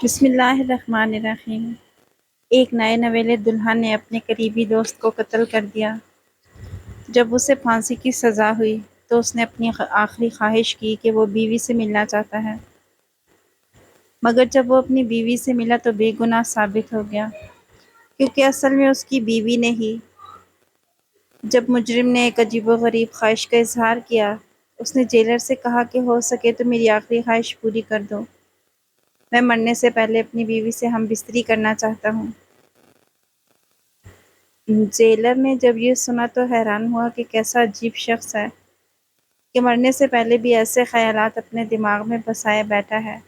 بسم اللہ الرحمن الرحیم۔ ایک نئے نویلے دلہا نے اپنے قریبی دوست کو قتل کر دیا۔ جب اسے پھانسی کی سزا ہوئی تو اس نے اپنی آخری خواہش کی کہ وہ بیوی سے ملنا چاہتا ہے، مگر جب وہ اپنی بیوی سے ملا تو بے گناہ ثابت ہو گیا، کیونکہ اصل میں اس کی بیوی نے ہی۔ جب مجرم نے ایک عجیب و غریب خواہش کا اظہار کیا، اس نے جیلر سے کہا کہ ہو سکے تو میری آخری خواہش پوری کر دو، میں مرنے سے پہلے اپنی بیوی سے ہم بستری کرنا چاہتا ہوں۔ جیلر نے جب یہ سنا تو حیران ہوا کہ کیسا عجیب شخص ہے کہ مرنے سے پہلے بھی ایسے خیالات اپنے دماغ میں بسائے بیٹھا ہے۔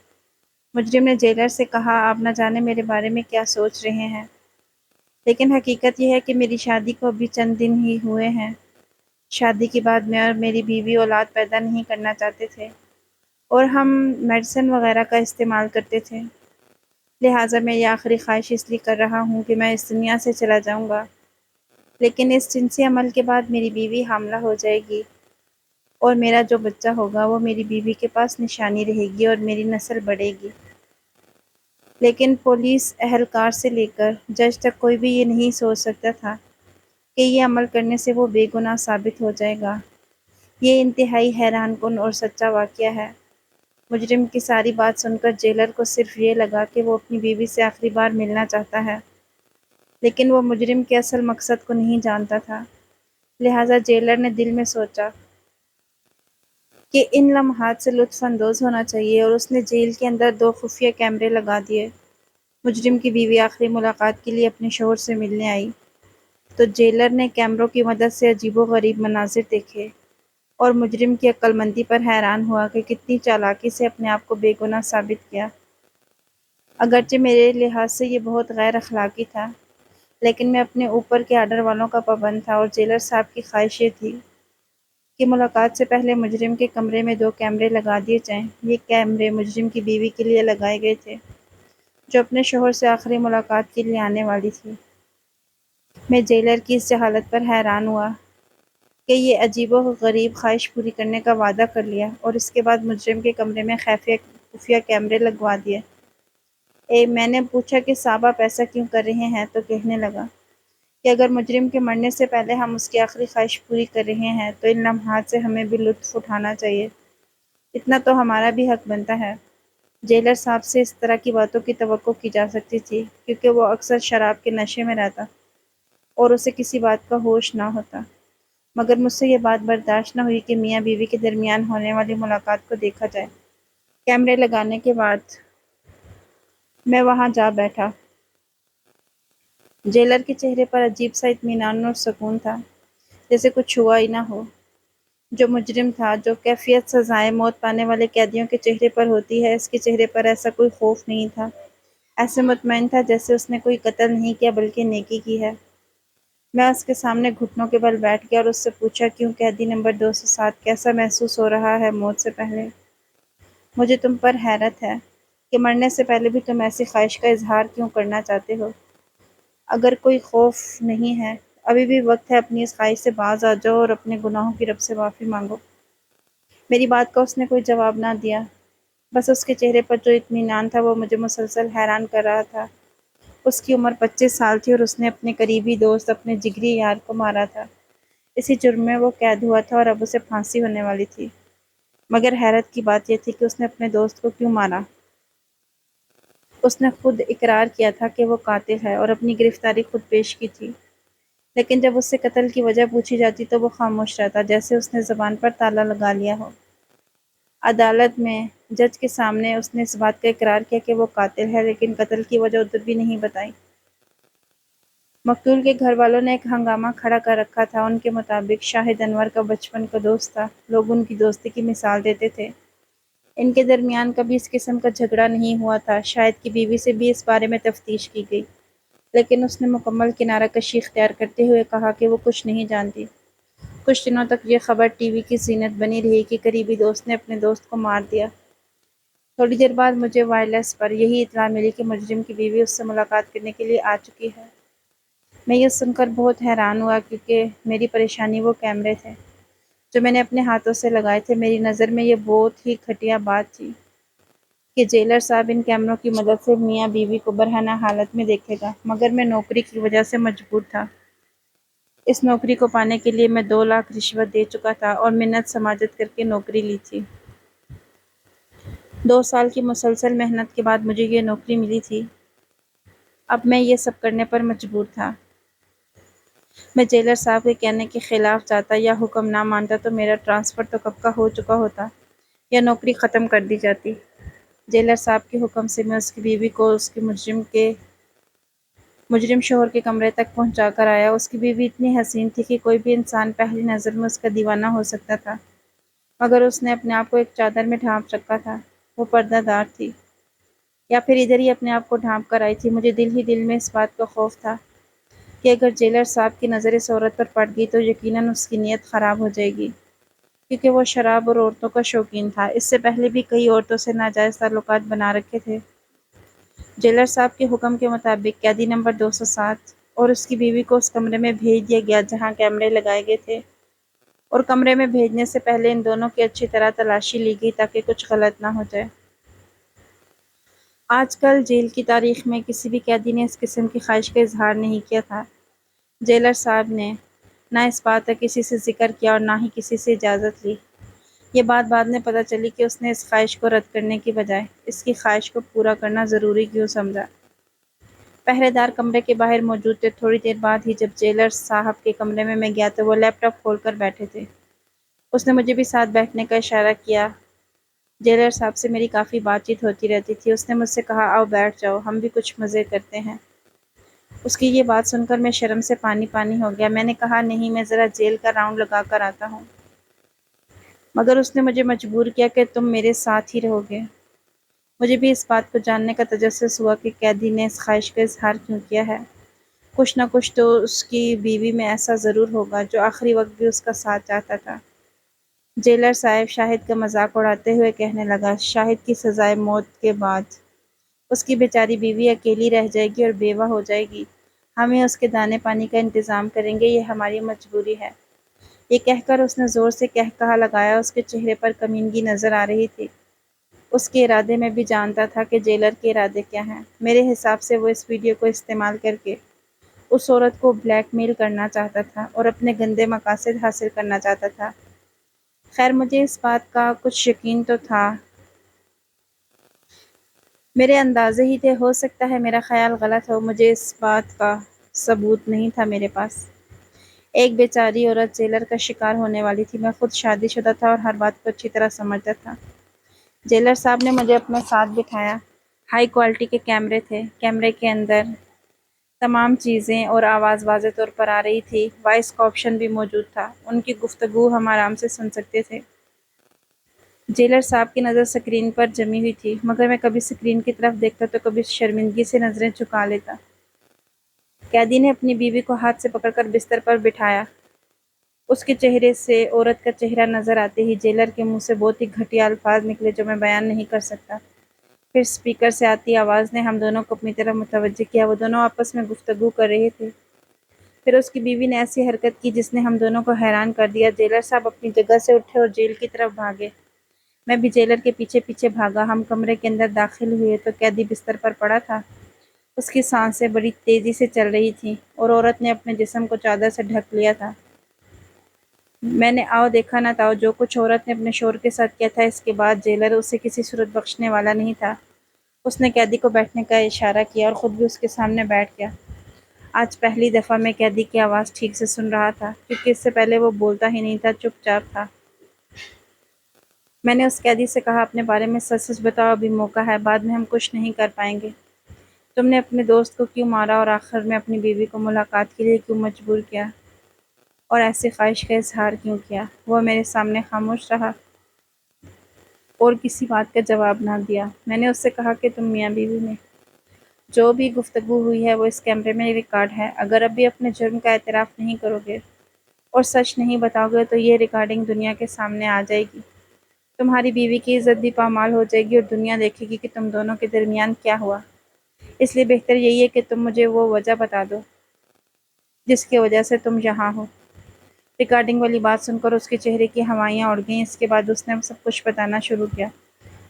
مجرم نے جیلر سے کہا، آپ نہ جانے میرے بارے میں کیا سوچ رہے ہیں، لیکن حقیقت یہ ہے کہ میری شادی کو ابھی چند دن ہی ہوئے ہیں۔ شادی کے بعد میں اور میری بیوی اولاد پیدا نہیں کرنا چاہتے تھے اور ہم میڈیسن وغیرہ کا استعمال کرتے تھے، لہٰذا میں یہ آخری خواہش اس لیے کر رہا ہوں کہ میں اس دنیا سے چلا جاؤں گا، لیکن اس جنسی عمل کے بعد میری بیوی حاملہ ہو جائے گی اور میرا جو بچہ ہوگا وہ میری بیوی کے پاس نشانی رہے گی اور میری نسل بڑھے گی۔ لیکن پولیس اہلکار سے لے کر جج تک کوئی بھی یہ نہیں سوچ سکتا تھا کہ یہ عمل کرنے سے وہ بے گناہ ثابت ہو جائے گا۔ یہ انتہائی حیران کن اور سچا واقعہ ہے۔ مجرم کی ساری بات سن کر جیلر کو صرف یہ لگا کہ وہ اپنی بیوی سے آخری بار ملنا چاہتا ہے، لیکن وہ مجرم کے اصل مقصد کو نہیں جانتا تھا، لہٰذا جیلر نے دل میں سوچا کہ ان لمحات سے لطف اندوز ہونا چاہیے، اور اس نے جیل کے اندر 2 خفیہ کیمرے لگا دیے۔ مجرم کی بیوی آخری ملاقات کے لیے اپنے شوہر سے ملنے آئی تو جیلر نے کیمروں کی مدد سے عجیب و غریب مناظر دیکھے اور مجرم کی عقل مندی پر حیران ہوا کہ کتنی چالاکی سے اپنے آپ کو بے گناہ ثابت کیا۔ اگرچہ میرے لحاظ سے یہ بہت غیر اخلاقی تھا، لیکن میں اپنے اوپر کے آرڈر والوں کا پابند تھا، اور جیلر صاحب کی خواہش یہ تھی کہ ملاقات سے پہلے مجرم کے کمرے میں 2 کیمرے لگا دیے جائیں۔ یہ کیمرے مجرم کی بیوی کے لیے لگائے گئے تھے، جو اپنے شوہر سے آخری ملاقات کے لیے آنے والی تھی۔ میں جیلر کی اس جہالت پر حیران ہوا کہ یہ عجیب و غریب خواہش پوری کرنے کا وعدہ کر لیا اور اس کے بعد مجرم کے کمرے میں خفیہ کیمرے لگوا دیے۔ میں نے پوچھا کہ صاحب آپ ایسا کیوں کر رہے ہیں، تو کہنے لگا کہ اگر مجرم کے مرنے سے پہلے ہم اس کی آخری خواہش پوری کر رہے ہیں تو ان لمحات سے ہمیں بھی لطف اٹھانا چاہیے، اتنا تو ہمارا بھی حق بنتا ہے۔ جیلر صاحب سے اس طرح کی باتوں کی توقع کی جا سکتی تھی، کیونکہ وہ اکثر شراب کے نشے میں رہتا اور اسے کسی بات کا ہوش نہ ہوتا، مگر مجھ سے یہ بات برداشت نہ ہوئی کہ میاں بیوی کے درمیان ہونے والی ملاقات کو دیکھا جائے۔ کیمرے لگانے کے بعد میں وہاں جا بیٹھا۔ جیلر کے چہرے پر عجیب سا اطمینان اور سکون تھا، جیسے کچھ ہوا ہی نہ ہو۔ جو مجرم تھا، جو کیفیت سزائے موت پانے والے قیدیوں کے چہرے پر ہوتی ہے، اس کے چہرے پر ایسا کوئی خوف نہیں تھا، ایسے مطمئن تھا جیسے اس نے کوئی قتل نہیں کیا بلکہ نیکی کی ہے۔ میں اس کے سامنے گھٹنوں کے بل بیٹھ گیا اور اس سے پوچھا، کیوں قیدی نمبر 207، کیسا محسوس ہو رہا ہے موت سے پہلے؟ مجھے تم پر حیرت ہے کہ مرنے سے پہلے بھی تم ایسی خواہش کا اظہار کیوں کرنا چاہتے ہو۔ اگر کوئی خوف نہیں ہے، ابھی بھی وقت ہے، اپنی اس خواہش سے باز آ جاؤ اور اپنے گناہوں کی رب سے معافی مانگو۔ میری بات کا اس نے کوئی جواب نہ دیا، بس اس کے چہرے پر جو اطمینان تھا وہ مجھے مسلسل حیران کر رہا تھا۔ اس کی عمر 25 سال تھی اور اس نے اپنے قریبی دوست، اپنے جگری یار کو مارا تھا۔ اسی جرم میں وہ قید ہوا تھا اور اب اسے پھانسی ہونے والی تھی، مگر حیرت کی بات یہ تھی کہ اس نے اپنے دوست کو کیوں مارا۔ اس نے خود اقرار کیا تھا کہ وہ قاتل ہے اور اپنی گرفتاری خود پیش کی تھی، لیکن جب اس سے قتل کی وجہ پوچھی جاتی تو وہ خاموش رہتا، جیسے اس نے زبان پر تالا لگا لیا ہو۔ عدالت میں جج کے سامنے اس نے اس بات کا اقرار کیا کہ وہ قاتل ہے، لیکن قتل کی وجہ ادھر بھی نہیں بتائی۔ مقتول کے گھر والوں نے ایک ہنگامہ کھڑا کر رکھا تھا۔ ان کے مطابق شاہد انور کا بچپن کا دوست تھا، لوگ ان کی دوستی کی مثال دیتے تھے۔ ان کے درمیان کبھی اس قسم کا جھگڑا نہیں ہوا تھا۔ شاہد کی بیوی سے بھی اس بارے میں تفتیش کی گئی، لیکن اس نے مکمل کنارہ کشی اختیار کرتے ہوئے کہا کہ وہ کچھ نہیں جانتی۔ کچھ دنوں تک یہ خبر ٹی وی کی زینت بنی رہی کہ قریبی دوست نے اپنے دوست کو مار دیا۔ تھوڑی دیر بعد مجھے وائرلیس پر یہی اطلاع ملی کہ مجرم کی بیوی اس سے ملاقات کرنے کے لیے آ چکی ہے۔ میں یہ سن کر بہت حیران ہوا، کیونکہ میری پریشانی وہ کیمرے تھے جو میں نے اپنے ہاتھوں سے لگائے تھے۔ میری نظر میں یہ بہت ہی گھٹیا بات تھی۔ کہ جیلر صاحب ان کیمروں کی مدد سے میاں بیوی کو برہنہ حالت میں دیکھے گا، مگر میں نوکری کی وجہ سے مجبور تھا۔ اس نوکری کو پانے کے لیے میں 2 لاکھ رشوت دے چکا تھا اور منت سماجت کر کے نوکری لی تھی۔ 2 سال کی مسلسل محنت کے بعد مجھے یہ نوکری ملی تھی۔ اب میں یہ سب کرنے پر مجبور تھا۔ میں جیلر صاحب کے کہنے کے خلاف جاتا یا حکم نہ مانتا تو میرا ٹرانسفر تو کب کا ہو چکا ہوتا یا نوکری ختم کر دی جاتی۔ جیلر صاحب کے حکم سے میں اس کی بیوی کو اس کے مجرم شوہر کے کمرے تک پہنچا کر آیا۔ اس کی بیوی اتنی حسین تھی کہ کوئی بھی انسان پہلی نظر میں اس کا دیوانہ ہو سکتا تھا، مگر اس نے اپنے آپ کو ایک چادر میں ڈھانپ رکھا تھا۔ وہ پردہ دار تھی، یا پھر ادھر ہی اپنے آپ کو ڈھانپ کر آئی تھی۔ مجھے دل ہی دل میں اس بات کا خوف تھا کہ اگر جیلر صاحب کی نظر اس عورت پر پڑ گئی تو یقیناً اس کی نیت خراب ہو جائے گی، کیونکہ وہ شراب اور عورتوں کا شوقین تھا۔ اس سے پہلے بھی کئی عورتوں سے ناجائز تعلقات بنا رکھے تھے۔ جیلر صاحب کے حکم کے مطابق قیدی نمبر 207 اور اس کی بیوی کو اس کمرے میں بھیج دیا گیا جہاں کیمرے لگائے گئے تھے، اور کمرے میں بھیجنے سے پہلے ان دونوں کی اچھی طرح تلاشی لی گئی تاکہ کچھ غلط نہ ہو جائے۔ آج کل جیل کی تاریخ میں کسی بھی قیدی نے اس قسم کی خواہش کا اظہار نہیں کیا تھا۔ جیلر صاحب نے نہ اس بات کا کسی سے ذکر کیا اور نہ ہی کسی سے اجازت لی۔ یہ بات بعد میں پتہ چلی کہ اس نے اس خواہش کو رد کرنے کی بجائے اس کی خواہش کو پورا کرنا ضروری کیوں سمجھا۔ پہرے دار کمرے کے باہر موجود تھے۔ تھوڑی دیر بعد ہی جب جیلر صاحب کے کمرے میں گیا تو وہ لیپ ٹاپ کھول کر بیٹھے تھے۔ اس نے مجھے بھی ساتھ بیٹھنے کا اشارہ کیا۔ جیلر صاحب سے میری کافی بات چیت ہوتی رہتی تھی۔ اس نے مجھ سے کہا، آؤ بیٹھ جاؤ، ہم بھی کچھ مزے کرتے ہیں۔ اس کی یہ بات سن کر میں شرم سے پانی پانی ہو گیا۔ میں نے کہا، نہیں، میں ذرا جیل کا راؤنڈ لگا کر آتا ہوں۔ مگر اس نے مجھے مجبور کیا کہ تم میرے ساتھ ہی رہو گے۔ مجھے بھی اس بات کو جاننے کا تجسس ہوا کہ قیدی نے اس خواہش کا اظہار کیوں کیا ہے۔ کچھ نہ کچھ تو اس کی بیوی میں ایسا ضرور ہوگا جو آخری وقت بھی اس کا ساتھ چاہتا تھا۔ جیلر صاحب شاہد کا مذاق اڑاتے ہوئے کہنے لگا، شاہد کی سزائے موت کے بعد اس کی بیچاری بیوی اکیلی رہ جائے گی اور بیوہ ہو جائے گی۔ ہمیں اس کے دانے پانی کا انتظام کریں گے، یہ ہماری مجبوری ہے۔ یہ کہہ کر اس نے زور سے کہا لگایا۔ اس کے چہرے پر کمینگی نظر آ رہی تھی۔ اس کے ارادے میں بھی جانتا تھا کہ جیلر کے ارادے کیا ہیں۔ میرے حساب سے وہ اس ویڈیو کو استعمال کر کے اس عورت کو بلیک میل کرنا چاہتا تھا اور اپنے گندے مقاصد حاصل کرنا چاہتا تھا۔ خیر، مجھے اس بات کا کچھ یقین تو تھا، میرے اندازے ہی تھے، ہو سکتا ہے میرا خیال غلط ہو، مجھے اس بات کا ثبوت نہیں تھا میرے پاس۔ ایک بیچاری عورت جیلر کا شکار ہونے والی تھی۔ میں خود شادی شدہ تھا اور ہر بات کو اچھی طرح سمجھتا تھا۔ جیلر صاحب نے مجھے اپنے ساتھ بٹھایا۔ ہائی کوالٹی کے کیمرے تھے۔ کیمرے کے اندر تمام چیزیں اور آواز واضح طور پر آ رہی تھی۔ وائس کا آپشن بھی موجود تھا۔ ان کی گفتگو ہم آرام سے سن سکتے تھے۔ جیلر صاحب کی نظر سکرین پر جمی ہوئی تھی، مگر میں کبھی سکرین کی طرف دیکھتا تو کبھی شرمندگی سے نظریں جھکا لیتا۔ قیدی نے اپنی بیوی کو ہاتھ سے پکڑ کر بستر پر بٹھایا۔ اس کے چہرے سے عورت کا چہرہ نظر آتے ہی جیلر کے منہ سے بہت ہی گھٹیا الفاظ نکلے جو میں بیان نہیں کر سکتا۔ پھر اسپیکر سے آتی آواز نے ہم دونوں کو اپنی طرف متوجہ کیا۔ وہ دونوں آپس میں گفتگو کر رہے تھے۔ پھر اس کی بیوی نے ایسی حرکت کی جس نے ہم دونوں کو حیران کر دیا۔ جیلر صاحب اپنی جگہ سے اٹھے اور جیل کی طرف بھاگے۔ میں بھی جیلر کے پیچھے پیچھے بھاگا۔ ہم کمرے کے اندر داخل ہوئے تو قیدی بستر پر پڑا تھا۔ اس کی سانسیں بڑی تیزی سے چل رہی تھیں اور عورت نے اپنے جسم کو چادر سے ڈھک لیا تھا۔ میں نے آؤ دیکھا نہ تھا، جو کچھ عورت نے اپنے شوہر کے ساتھ کیا تھا، اس کے بعد جیلر اسے کسی صورت بخشنے والا نہیں تھا۔ اس نے قیدی کو بیٹھنے کا اشارہ کیا اور خود بھی اس کے سامنے بیٹھ گیا۔ آج پہلی دفعہ میں قیدی کی آواز ٹھیک سے سن رہا تھا، کیونکہ اس سے پہلے وہ بولتا ہی نہیں تھا، چپ چاپ تھا۔ میں نے اس قیدی سے کہا، اپنے بارے میں سچ سچ بتاؤ، ابھی موقع ہے، بعد میں ہم کچھ نہیں کر پائیں گے۔ تم نے اپنے دوست کو کیوں مارا اور آخر میں اپنی بیوی کو ملاقات کے لیے کیوں مجبور کیا اور ایسی خواہش کا اظہار کیوں کیا؟ وہ میرے سامنے خاموش رہا اور کسی بات کا جواب نہ دیا۔ میں نے اس سے کہا کہ تم میاں بیوی میں جو بھی گفتگو ہوئی ہے وہ اس کیمرے میں ریکارڈ ہے۔ اگر ابھی اپنے جرم کا اعتراف نہیں کرو گے اور سچ نہیں بتاؤ گے تو یہ ریکارڈنگ دنیا کے سامنے آ جائے گی۔ تمہاری بیوی کی عزت بھی پامال ہو جائے گی اور دنیا دیکھے گی کہ تم دونوں کے درمیان کیا ہوا۔ اس لیے بہتر یہی ہے کہ تم مجھے وہ وجہ بتا دو جس کی وجہ سے تم یہاں ہو۔ ریکارڈنگ والی بات سن کر اس کے چہرے کی ہوائیاں اڑ گئیں۔ اس کے بعد اس نے سب کچھ بتانا شروع کیا۔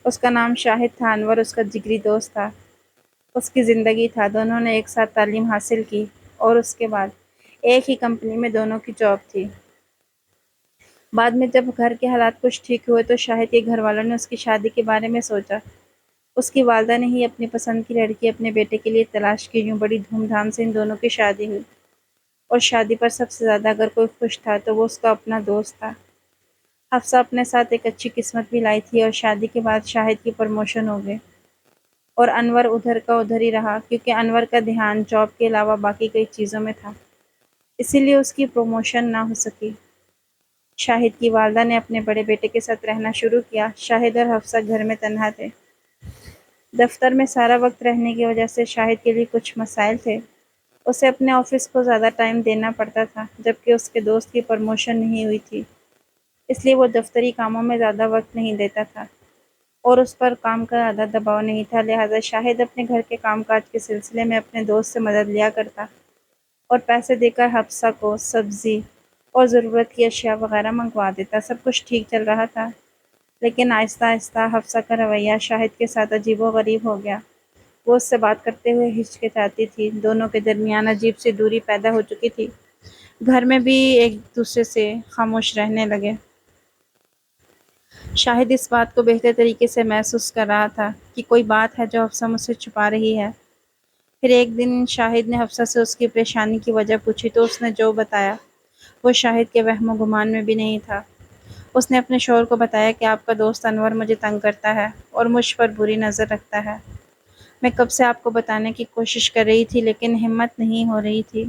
اس کا نام شاہد تھا، انور اس کا جگری دوست تھا، اس کی زندگی تھا۔ دونوں نے ایک ساتھ تعلیم حاصل کی اور اس کے بعد ایک ہی کمپنی میں دونوں کی جاب تھی۔ بعد میں جب گھر کے حالات کچھ ٹھیک ہوئے تو شاہد کے گھر والوں نے اس کی شادی کے بارے میں سوچا۔ اس کی والدہ نے ہی اپنی پسند کی لڑکی اپنے بیٹے کے لیے تلاش کی۔ یوں بڑی دھوم دھام سے ان دونوں کی شادی ہوئی، اور شادی پر سب سے زیادہ اگر کوئی خوش تھا تو وہ اس کا اپنا دوست تھا۔ حفصہ اپنے ساتھ ایک اچھی قسمت بھی لائی تھی، اور شادی کے بعد شاہد کی پروموشن ہو گئی اور انور ادھر کا ادھر ہی رہا، کیونکہ انور کا دھیان جاب کے علاوہ باقی کئی چیزوں میں تھا، اسی لیے اس کی پروموشن نہ ہو سکی۔ شاہد کی والدہ نے اپنے بڑے بیٹے کے ساتھ رہنا شروع کیا۔ شاہد اور حفصہ گھر میں تنہا تھے۔ دفتر میں سارا وقت رہنے کی وجہ سے شاہد کے لیے کچھ مسائل تھے۔ اسے اپنے آفس کو زیادہ ٹائم دینا پڑتا تھا، جبکہ اس کے دوست کی پروموشن نہیں ہوئی تھی، اس لیے وہ دفتری کاموں میں زیادہ وقت نہیں دیتا تھا اور اس پر کام کا زیادہ دباؤ نہیں تھا۔ لہٰذا شاہد اپنے گھر کے کام کاج کے سلسلے میں اپنے دوست سے مدد لیا کرتا اور پیسے دے کر حفصہ کو سبزی اور ضرورت کی اشیاء وغیرہ منگوا دیتا۔ سب کچھ ٹھیک چل رہا تھا، لیکن آہستہ آہستہ حفصہ کا رویہ شاہد کے ساتھ عجیب و غریب ہو گیا۔ وہ اس سے بات کرتے ہوئے ہچکچاتی تھی، دونوں کے درمیان عجیب سی دوری پیدا ہو چکی تھی، گھر میں بھی ایک دوسرے سے خاموش رہنے لگے۔ شاہد اس بات کو بہتر طریقے سے محسوس کر رہا تھا کہ کوئی بات ہے جو حفصہ مجھ سے چھپا رہی ہے۔ پھر ایک دن شاہد نے حفصہ سے اس کی پریشانی کی وجہ پوچھی تو اس نے جو بتایا وہ شاہد کے وہم و گمان میں بھی نہیں تھا۔ اس نے اپنے شوہر کو بتایا کہ آپ کا دوست انور مجھے تنگ کرتا ہے اور مجھ پر بری نظر رکھتا ہے۔ میں کب سے آپ کو بتانے کی کوشش کر رہی تھی لیکن ہمت نہیں ہو رہی تھی،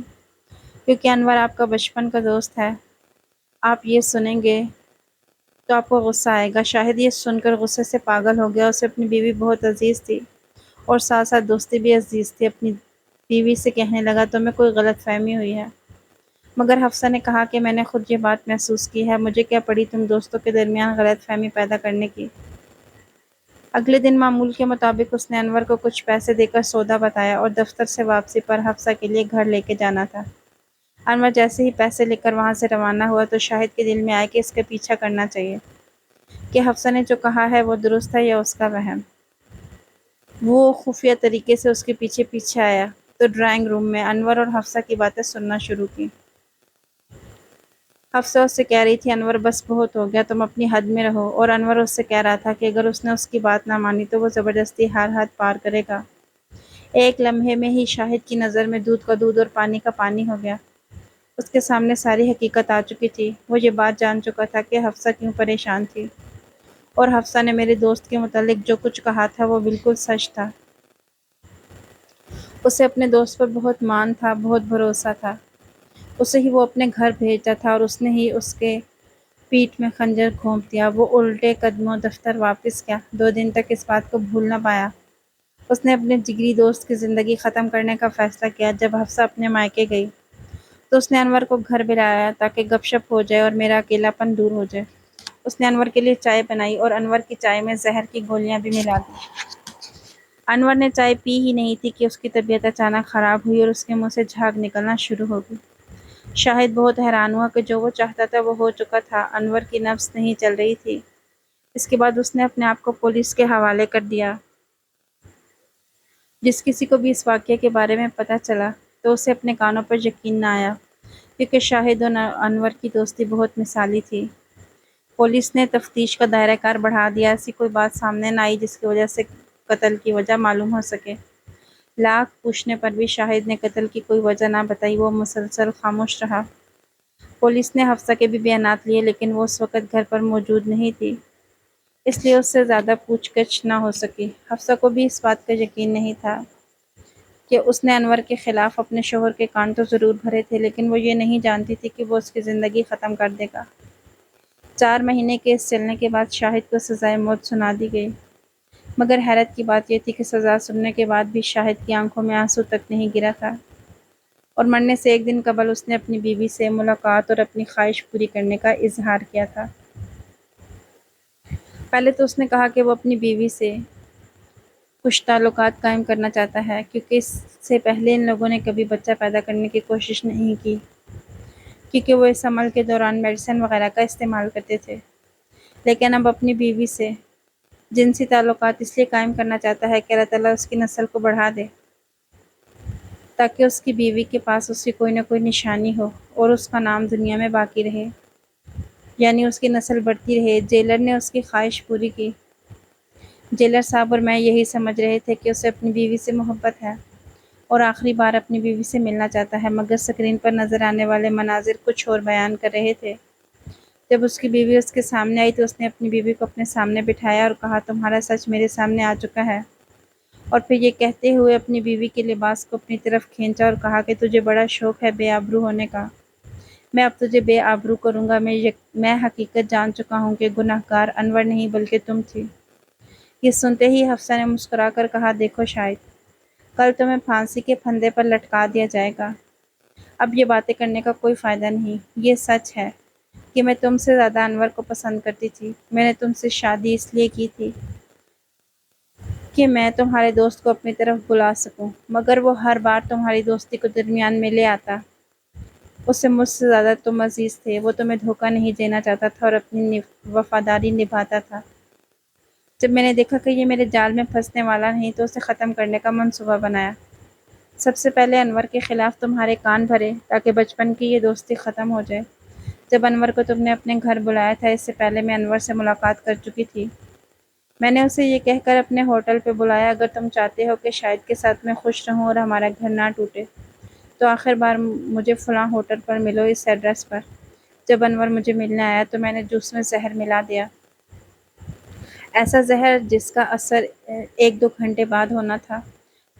کیونکہ انور آپ کا بچپن کا دوست ہے۔ آپ یہ سنیں گے تو آپ کو غصہ آئے گا۔ شاہد یہ سن کر غصے سے پاگل ہو گیا۔ اسے اپنی بیوی بہت عزیز تھی اور ساتھ ساتھ دوستی بھی عزیز تھی۔ اپنی بیوی سے کہنے لگا تمہیں کوئی غلط فہمی ہوئی ہے، مگر حفصہ نے کہا کہ میں نے خود یہ بات محسوس کی ہے، مجھے کیا پڑی تم دوستوں کے درمیان غلط فہمی پیدا کرنے کی۔ اگلے دن معمول کے مطابق اس نے انور کو کچھ پیسے دے کر سودا بتایا اور دفتر سے واپسی پر حفصہ کے لیے گھر لے کے جانا تھا۔ انور جیسے ہی پیسے لے کر وہاں سے روانہ ہوا تو شاہد کے دل میں آیا کہ اس کا پیچھا کرنا چاہیے، کہ حفصہ نے جو کہا ہے وہ درست ہے یا اس کا وہم۔ وہ خفیہ طریقے سے اس کے پیچھے پیچھے آیا تو ڈرائنگ روم میں انور اور حفصہ کی باتیں سننا شروع کی۔ حفصہ اس سے کہہ رہی تھی انور بس بہت ہو گیا، تم اپنی حد میں رہو، اور انور اس سے کہہ رہا تھا کہ اگر اس نے اس کی بات نہ مانی تو وہ زبردستی ہر حد پار کرے گا۔ ایک لمحے میں ہی شاہد کی نظر میں دودھ کا دودھ اور پانی کا پانی ہو گیا۔ اس کے سامنے ساری حقیقت آ چکی تھی۔ وہ یہ بات جان چکا تھا کہ حفصہ کیوں پریشان تھی، اور حفصہ نے میرے دوست کے متعلق جو کچھ کہا تھا وہ بالکل سچ تھا۔ اسے اپنے دوست پر بہت مان تھا، بہت بھروسہ تھا۔ اسے ہی وہ اپنے گھر بھیجا تھا اور اس نے ہی اس کے پیٹھ میں خنجر گھونپ دیا۔ وہ الٹے قدموں دفتر واپس گیا۔ 2 دن تک اس بات کو بھول نہ پایا۔ اس نے اپنے جگری دوست کی زندگی ختم کرنے کا فیصلہ کیا۔ جب حفصہ اپنے مائکے گئی تو اس نے انور کو گھر بلایا تاکہ گپ شپ ہو جائے اور میرا اکیلا پن دور ہو جائے۔ اس نے انور کے لیے چائے بنائی اور انور کی چائے میں زہر کی گولیاں بھی ملا دیں۔ انور نے چائے پی ہی نہیں تھی کہ اس کی طبیعت اچانک خراب ہوئی اور اس کے منہ سے جھاگ نکلنا شروع ہو گئی۔ شاہد بہت حیران ہوا کہ جو وہ چاہتا تھا وہ ہو چکا تھا۔ انور کی نبض نہیں چل رہی تھی۔ اس کے بعد اس نے اپنے آپ کو پولیس کے حوالے کر دیا۔ جس کسی کو بھی اس واقعے کے بارے میں پتہ چلا تو اسے اپنے کانوں پر یقین نہ آیا، کیونکہ شاہد اور انور کی دوستی بہت مثالی تھی۔ پولیس نے تفتیش کا دائرہ کار بڑھا دیا۔ ایسی کوئی بات سامنے نہ آئی جس کی وجہ سے قتل کی وجہ معلوم ہو سکے۔ لاکھ پوچھنے پر بھی شاہد نے قتل کی کوئی وجہ نہ بتائی۔ وہ مسلسل خاموش رہا۔ پولیس نے حفصہ کے بھی بیانات لیے لیکن وہ اس وقت گھر پر موجود نہیں تھی، اس لیے اس سے زیادہ پوچھ گچھ نہ ہو سکی۔ حفصہ کو بھی اس بات کا یقین نہیں تھا کہ اس نے انور کے خلاف اپنے شوہر کے کان تو ضرور بھرے تھے، لیکن وہ یہ نہیں جانتی تھی کہ وہ اس کی زندگی ختم کر دے گا۔ 4 مہینے کیس چلنے کے بعد شاہد کو سزائے موت سنا دی گئی، مگر حیرت کی بات یہ تھی کہ سزا سننے کے بعد بھی شاہد کی آنکھوں میں آنسو تک نہیں گرا تھا، اور مرنے سے ایک دن قبل اس نے اپنی بیوی سے ملاقات اور اپنی خواہش پوری کرنے کا اظہار کیا تھا۔ پہلے تو اس نے کہا کہ وہ اپنی بیوی سے کچھ تعلقات قائم کرنا چاہتا ہے، کیونکہ اس سے پہلے ان لوگوں نے کبھی بچہ پیدا کرنے کی کوشش نہیں کی، کیونکہ وہ اس عمل کے دوران میڈیسن وغیرہ کا استعمال کرتے تھے۔ لیکن اب اپنی بیوی سے جنسی تعلقات اس لیے قائم کرنا چاہتا ہے کہ اللہ تعالیٰ اس کی نسل کو بڑھا دے تاکہ اس کی بیوی کے پاس اس کی کوئی نہ کوئی نشانی ہو اور اس کا نام دنیا میں باقی رہے، یعنی اس کی نسل بڑھتی رہے۔ جیلر نے اس کی خواہش پوری کی۔ جیلر صاحب اور میں یہی سمجھ رہے تھے کہ اسے اپنی بیوی سے محبت ہے اور آخری بار اپنی بیوی سے ملنا چاہتا ہے، مگر اسکرین پر نظر آنے والے مناظر کچھ اور بیان کر رہے تھے۔ جب اس کی بیوی اس کے سامنے آئی تو اس نے اپنی بیوی کو اپنے سامنے بٹھایا اور کہا، تمہارا سچ میرے سامنے آ چکا ہے، اور پھر یہ کہتے ہوئے اپنی بیوی کے لباس کو اپنی طرف کھینچا اور کہا کہ تجھے بڑا شوق ہے بے آبرو ہونے کا، میں اب تجھے بے آبرو کروں گا۔ میں حقیقت جان چکا ہوں کہ گناہ گار انور نہیں بلکہ تم تھی۔ یہ سنتے ہی حفصہ نے مسکرا کر کہا، دیکھو شاہد، کل تمہیں پھانسی کے پھندے پر لٹکا دیا جائے گا۔ اب یہ باتیں کرنے کا کوئی فائدہ نہیں۔ یہ سچ ہے کہ میں تم سے زیادہ انور کو پسند کرتی تھی۔ میں نے تم سے شادی اس لیے کی تھی کہ میں تمہارے دوست کو اپنی طرف بلا سکوں، مگر وہ ہر بار تمہاری دوستی کو درمیان میں لے آتا۔ اسے مجھ سے زیادہ تم عزیز تھے، وہ تمہیں دھوکہ نہیں دینا چاہتا تھا اور اپنی وفاداری نبھاتا تھا۔ جب میں نے دیکھا کہ یہ میرے جال میں پھنسنے والا نہیں تو اسے ختم کرنے کا منصوبہ بنایا۔ سب سے پہلے انور کے خلاف تمہارے کان بھرے تاکہ بچپن کی یہ دوستی ختم ہو جائے۔ جب انور کو تم نے اپنے گھر بلایا تھا، اس سے پہلے میں انور سے ملاقات کر چکی تھی۔ میں نے اسے یہ کہہ کر اپنے ہوٹل پہ بلایا، اگر تم چاہتے ہو کہ شاہد کے ساتھ میں خوش رہوں اور ہمارا گھر نہ ٹوٹے تو آخر بار مجھے فلاں ہوٹل پر ملو، اس ایڈریس پر۔ جب انور مجھے ملنے آیا تو میں نے جوس میں زہر ملا دیا، ایسا زہر جس کا اثر 1-2 گھنٹے بعد ہونا تھا،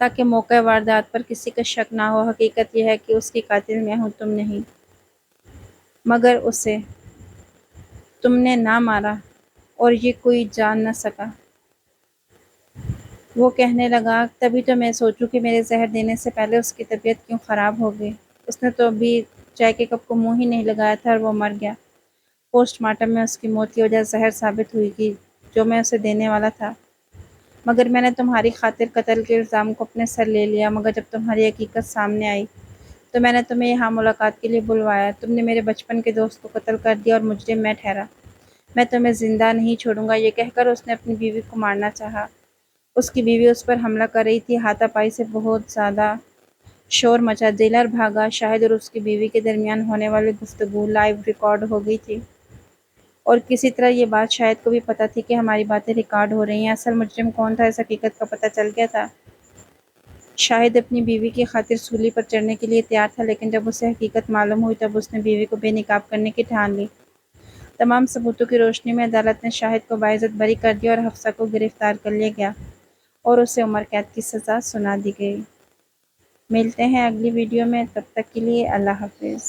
تاکہ موقع واردات پر کسی کا شک نہ ہو۔ حقیقت یہ ہے کہ اس کی قاتل میں ہوں، تم نہیں، مگر اسے تم نے نہ مارا اور یہ کوئی جان نہ سکا۔ وہ کہنے لگا، تبھی تو میں سوچوں کہ میرے زہر دینے سے پہلے اس کی طبیعت کیوں خراب ہو گئی۔ اس نے تو ابھی چائے کے کپ کو منہ ہی نہیں لگایا تھا اور وہ مر گیا۔ پوسٹ مارٹم میں اس کی موت کی وجہ زہر ثابت ہوئی کہ جو میں اسے دینے والا تھا، مگر میں نے تمہاری خاطر قتل کے الزام کو اپنے سر لے لیا۔ مگر جب تمہاری حقیقت سامنے آئی تو میں نے تمہیں یہاں ملاقات کے لیے بلوایا۔ تم نے میرے بچپن کے دوست کو قتل کر دیا اور مجرم میں ٹھہرا۔ میں تمہیں زندہ نہیں چھوڑوں گا۔ یہ کہہ کر اس نے اپنی بیوی کو مارنا چاہا۔ اس کی بیوی اس پر حملہ کر رہی تھی۔ ہاتھا پائی سے بہت زیادہ شور مچا۔ جیلر بھاگا۔ شاہد اور اس کی بیوی کے درمیان ہونے والی گفتگو لائیو ریکارڈ ہو گئی تھی، اور کسی طرح یہ بات شاہد کو بھی پتہ تھی کہ ہماری باتیں ریکارڈ ہو رہی ہیں۔ اصل مجرم کون تھا، اس حقیقت کا پتہ چل گیا تھا۔ شاہد اپنی بیوی کی خاطر سولی پر چڑھنے کے لیے تیار تھا، لیکن جب اسے حقیقت معلوم ہوئی تب اس نے بیوی کو بے نقاب کرنے کی ٹھان لی۔ تمام ثبوتوں کی روشنی میں عدالت نے شاہد کو باعزت بری کر دیا اور حفصہ کو گرفتار کر لیا گیا اور اسے عمر قید کی سزا سنا دی گئی۔ ملتے ہیں اگلی ویڈیو میں، تب تک کے لیے اللہ حافظ۔